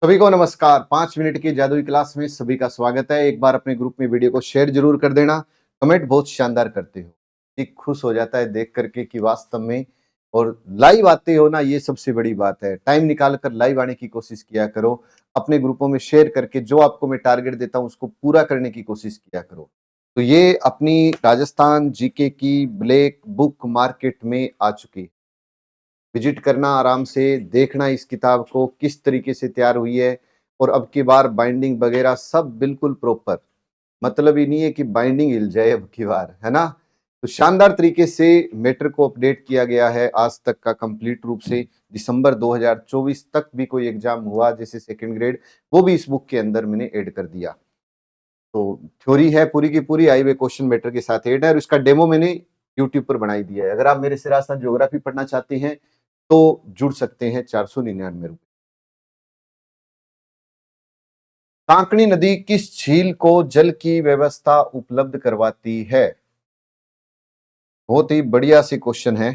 सभी को नमस्कार। 5 मिनट की जादुई क्लास में सभी का स्वागत है। एक बार अपने ग्रुप में वीडियो को शेयर जरूर कर देना। कमेंट बहुत शानदार करते हो, एक खुश हो जाता है देख करके कि वास्तव में और लाइव आते हो ना, ये सबसे बड़ी बात है। टाइम निकाल कर लाइव आने की कोशिश किया करो, अपने ग्रुपों में शेयर करके जो आपको मैं टारगेट देता हूं उसको पूरा करने की कोशिश किया करो। तो ये अपनी राजस्थान जीके की ब्लैक बुक मार्केट में आ चुकी है। विजिट करना, आराम से देखना इस किताब को किस तरीके से तैयार हुई है। और अब की बार बाइंडिंग वगैरह सब बिल्कुल प्रॉपर, मतलब ही नहीं है कि बाइंडिंग हिल जाए अब की बार, है ना। तो शानदार तरीके से मैटर को अपडेट किया गया है आज तक का कंप्लीट रूप से। दिसंबर 2024 तक भी कोई एग्जाम हुआ जैसे सेकंड ग्रेड, वो भी इस बुक के अंदर मैंने ऐड कर दिया। तो थ्योरी है पूरी की पूरी, आई वे क्वेश्चन मैटर के साथ ऐड है और इसका डेमो मैंने यूट्यूब पर बनाई दिया है। अगर आप मेरे से राजस्थान ज्योग्राफी पढ़ना चाहते हैं तो जुड़ सकते हैं। 499 रुपए। कांकणी नदी किस झील को जल की व्यवस्था उपलब्ध करवाती है? बहुत ही बढ़िया सी क्वेश्चन है।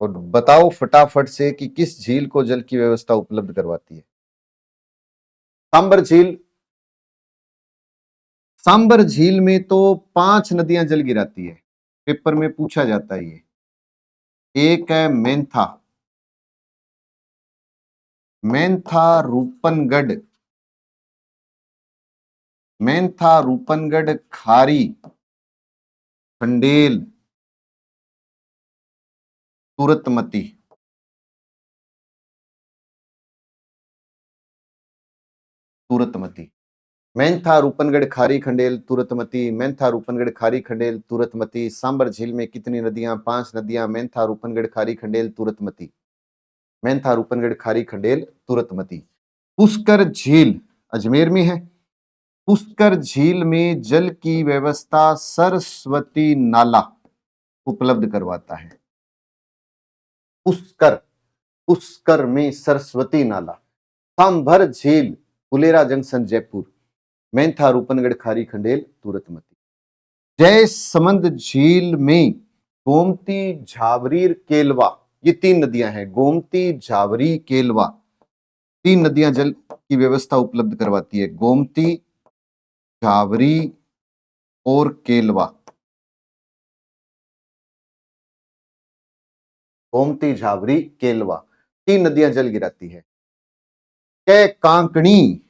और बताओ फटाफट से कि किस झील को जल की व्यवस्था उपलब्ध करवाती है? सांबर झील। सांबर झील में तो 5 नदियां जल गिराती है, पेपर में पूछा जाता है ये। एक है मेंथा, मेंथा रूपनगढ़, मेंथा रूपनगढ़ खारी खंडेल तुरतमती। तुरतमती, मेंथा रूपनगढ़ खारी खंडेल तुरतमती, मेंथा रूपनगढ़ खारी खंडेल तुरतमती। सांबर झील में कितनी नदियां? 5 नदियां, मेंथा रूपनगढ़ खारी खंडेल तुरतमती। मेंथा रूपनगढ़ खारी खंडेल तुरतमती। पुष्कर झील अजमेर में है। पुष्कर झील में जल की व्यवस्था सरस्वती नाला उपलब्ध करवाता है। पुष्कर, पुष्कर में सरस्वती नाला। सांभर झील फुलेरा जंक्शन जयपुर, मेंथा रूपनगढ़ खारी खंडेल तुरतमती। जय समंद झील में गोमती झावरी केलवा, ये 3 नदियां हैं। गोमती झावरी केलवा, 3 नदियां जल की व्यवस्था उपलब्ध करवाती है। गोमती, झावरी और केलवा। गोमती, झावरी, केलवा, 3 नदियां जल गिराती है। कै कांकणी,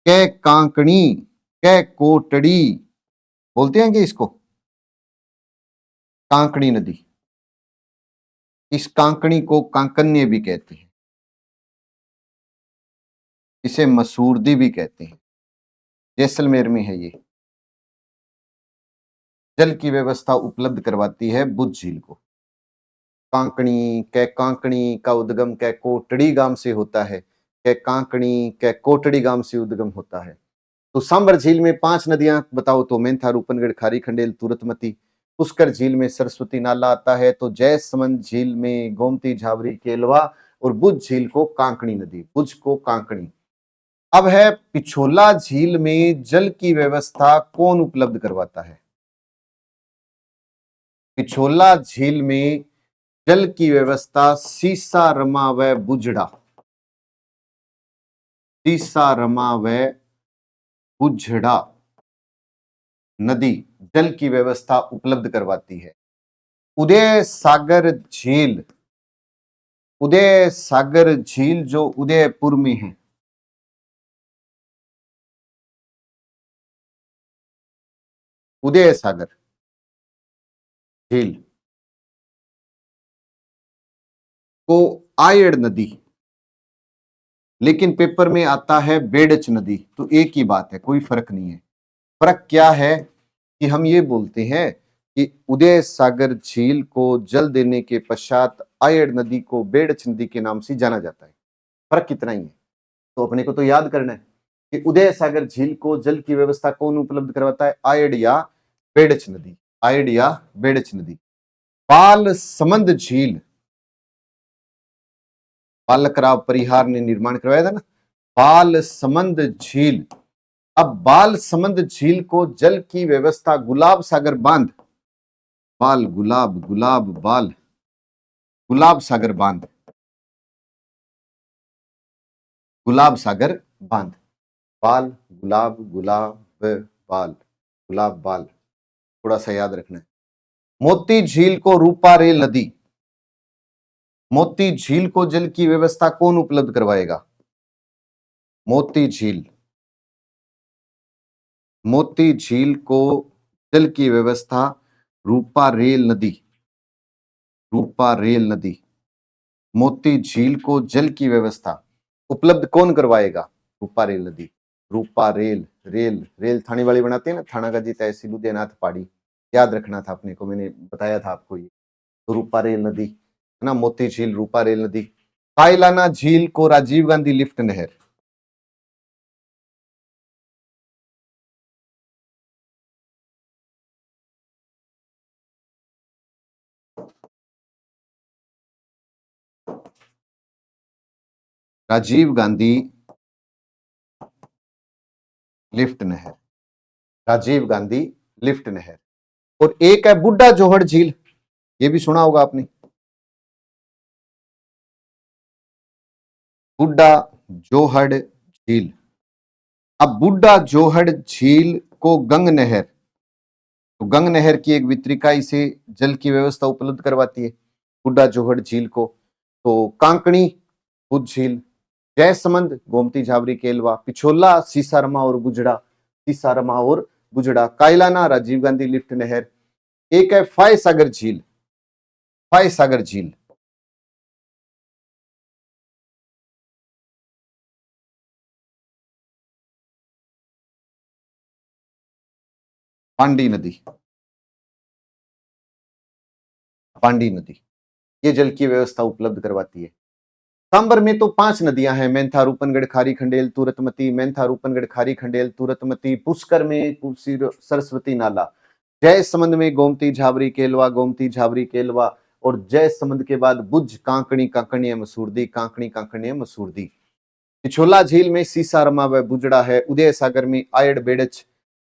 कै कांकणी, कै कोटड़ी बोलते हैं कि इसको कांकणी नदी। इस कांकणी को कांकन्य भी कहते हैं, इसे मसूरदी भी कहते हैं। जैसलमेर में है ये। जल की व्यवस्था उपलब्ध करवाती है बुद्ध झील को। कांकणी, कै कांकणी का उद्गम कै कोटड़ी गांव से होता है। कै कांकणी कै कोटड़ी गांव से उद्गम होता है। तो सांबर झील में 5 नदियां बताओ तो मेंथा रूपनगढ़ खारी खंडेल तुरतमती। पुष्कर झील में सरस्वती नाला आता है। तो जयसमंद झील में गोमती, झावरी, केलवा। और बुझ झील को कांकणी नदी, बुझ को कांकणी। अब है पिछोला झील में जल की व्यवस्था कौन उपलब्ध करवाता है? पिछोला झील में जल की व्यवस्था सीसा रमा व बुझड़ा, सीसा रमा व बुझड़ा नदी जल की व्यवस्था उपलब्ध करवाती है। उदय सागर झील, उदय सागर झील जो उदयपुर में है, उदय सागर झील को आयड़ नदी, लेकिन पेपर में आता है बेड़च नदी। तो एक ही बात है, कोई फर्क नहीं है। फर्क क्या है कि हम ये बोलते हैं कि उदय सागर झील को जल देने के पश्चात आयड़ नदी को बेड़च नदी के नाम से जाना जाता है। फर्क कितना ही है। तो अपने को तो याद करना है कि उदय सागर झील को जल की व्यवस्था कौन उपलब्ध करवाता है? आयड़ या बेड़च नदी, आयड़ या बेड़च नदी। बाल समंद झील, बालकराव परिहार ने निर्माण करवाया था ना, बाल समंद झील। अब बाल समंद झील को जल की व्यवस्था गुलाब सागर बांध, बाल गुलाब, गुलाब बाल, गुलाब सागर बांध, गुलाब सागर बांध। बाल, गुलाब, गुलाब, बाल, गुलाब, बाल, थोड़ा सा याद रखना है। मोती झील को रूपा रेल नदी, मोती झील को जल की व्यवस्था कौन उपलब्ध करवाएगा? मोती झील, मोती झील को जल की व्यवस्था रूपा रेल नदी, रूपा रेल नदी, मोती झील को जल की व्यवस्था उपलब्ध कौन करवाएगा? रूपा रेल नदी। रूपा रेल, रेल रेल थाने वाली बनाते हैं ना, थाना गाजी तहसील उदयनाथ पहाड़ी, याद रखना था अपने को, मैंने बताया था आपको ये। तो रूपा रेल नदी है ना, मोती झील, रूपा रेल नदी। कायलाना झील को राजीव गांधी लिफ्ट नहर, राजीव गांधी लिफ्ट नहर, राजीव गांधी लिफ्ट नहर। और एक है बुड्ढा जोहड़ झील, ये भी सुना होगा आपने, बुड्ढा जोहड़ झील। अब बुड्ढा जोहड़ झील को गंग नहर, तो गंग नहर की एक वितरिका इसे जल की व्यवस्था उपलब्ध करवाती है, बुड्ढा जोहड़ झील को। तो कांकणी बुद्ध झील, जयसमंद गोमती झाबरी केलवा, पिछोला सीसारमा और गुजड़ा, सीसारमा और गुजड़ा, कायलाना राजीव गांधी लिफ्ट नहर। एक है फाय सागर झील, फाय सागर झील, पांडी नदी, पांडी नदी, ये जल की व्यवस्था उपलब्ध करवाती है। सांबर में तो 5 नदियां हैं, मेंथा, रूपनगढ़, खारी खंडेल, तुरतमती, मेंथा, रूपनगढ़, खारी खंडेल, तुरतमती। पुष्कर में सरस्वती नाला, जयसमंद में गोमती झाबरी केलवा, गोमती झाबरी केलवा। और जयसमंद के बाद बुझ, कांकणी, कांकणी मसूरदी, कांकणी, कांकणी मसूरदी। पिछोला झील में सीसारमा व बुजड़ा है, उदय सागर में आयड़ बेड़च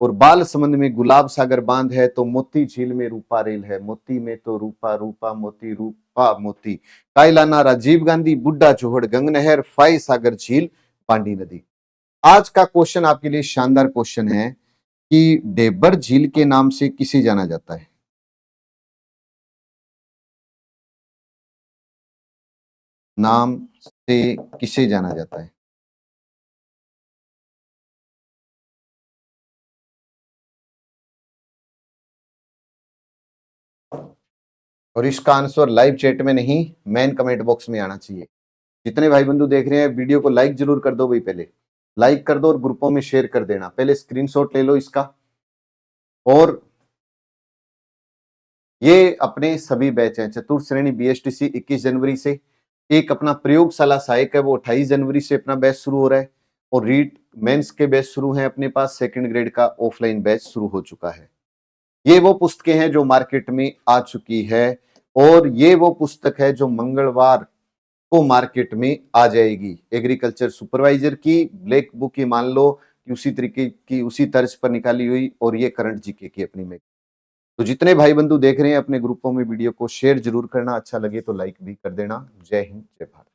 और बाल समंद में गुलाब सागर बांध है। तो मोती झील में रूपा रेल है, मोती में तो रूपा, रूपा मोती, रूपा मोती। कायलाना राजीव गांधी, बुड्ढा जोहड़ गंग नहर, फाई सागर झील, पांडी नदी। आज का क्वेश्चन आपके लिए शानदार क्वेश्चन है कि डेबर झील के नाम से किसे जाना जाता है? नाम से किसे जाना जाता है? और इसका आंसर लाइव चैट में नहीं, मेन कमेंट बॉक्स में आना चाहिए। जितने भाई बंधु देख रहे हैं वीडियो को लाइक जरूर कर दो भाई, पहले लाइक कर दो और ग्रुपों में शेयर कर देना। पहले स्क्रीनशॉट ले लो इसका। और ये अपने सभी बैच हैं, चतुर्थ श्रेणी बीएसटीसी 21 जनवरी से, एक अपना प्रयोगशाला सहायक है वो 28 जनवरी से अपना बैच शुरू हो रहा है। और रीट मेंस के बैच शुरू हैं अपने पास, सेकंड ग्रेड का ऑफलाइन बैच शुरू हो चुका है। ये वो पुस्तकें हैं जो मार्केट में आ चुकी है, और ये वो पुस्तक है जो मंगलवार को मार्केट में आ जाएगी। एग्रीकल्चर सुपरवाइजर की ब्लैक बुक ही मान लो कि उसी तरीके की, उसी तर्ज पर निकाली हुई, और ये करंट जीके की अपनी में। तो जितने भाई बंधु देख रहे हैं अपने ग्रुपों में वीडियो को शेयर जरूर करना, अच्छा लगे तो लाइक भी कर देना। जय हिंद, जय भारत।